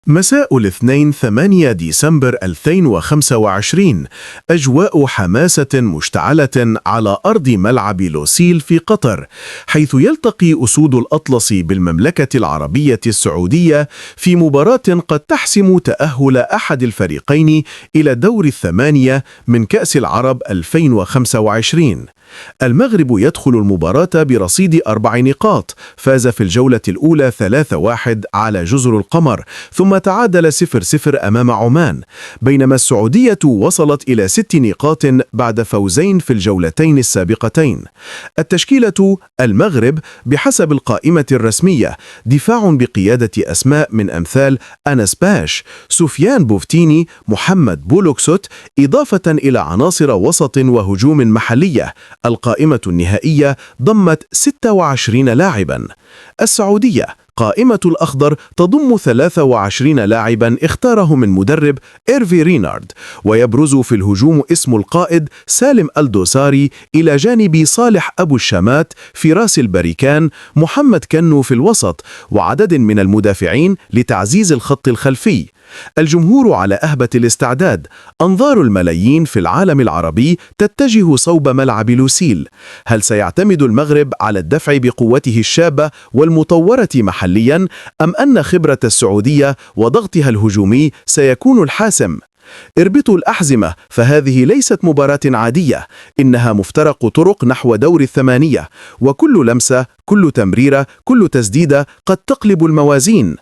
مساء الاثنين 8 ديسمبر 2025. أجواء حماسة مشتعلة على أرض ملعب لوسيل في قطر، حيث يلتقي أسود الأطلس بالمملكة العربية السعودية في مباراة قد تحسم تأهل أحد الفريقين إلى دور الثمانية من كأس العرب 2025. المغرب يدخل المباراة برصيد 4 نقاط، فاز في الجولة الأولى 3-1 على جزر القمر، ثم تعادل 0-0 أمام عمان، بينما السعودية وصلت إلى 6 نقاط بعد فوزين في الجولتين السابقتين. التشكيلة: المغرب بحسب القائمة الرسمية دفاع بقيادة أسماء من أمثال أنس باش، سفيان بوفتيني، محمد بولوكسوت، إضافة إلى عناصر وسط وهجوم محلية. القائمة النهائية ضمت 26 لاعبا. السعودية قائمة الأخضر تضم 23 لاعبا اختارهم المدرب إيرفي رينارد، ويبرز في الهجوم اسم القائد سالم الدوساري إلى جانب صالح أبو الشامات في رأس البريكان، محمد كنو في الوسط، وعدد من المدافعين لتعزيز الخط الخلفي. الجمهور على أهبة الاستعداد، أنظار الملايين في العالم العربي تتجه صوب ملعب لوسيل. هل سيعتمد المغرب على الدفع بقوته الشابة والمطورة محلياً، أم أن خبرة السعودية وضغطها الهجومي سيكون الحاسم؟ اربطوا الأحزمة، فهذه ليست مباراة عادية، إنها مفترق طرق نحو دور الثمانية، وكل لمسة، كل تمريرة، كل تسديدة قد تقلب الموازين.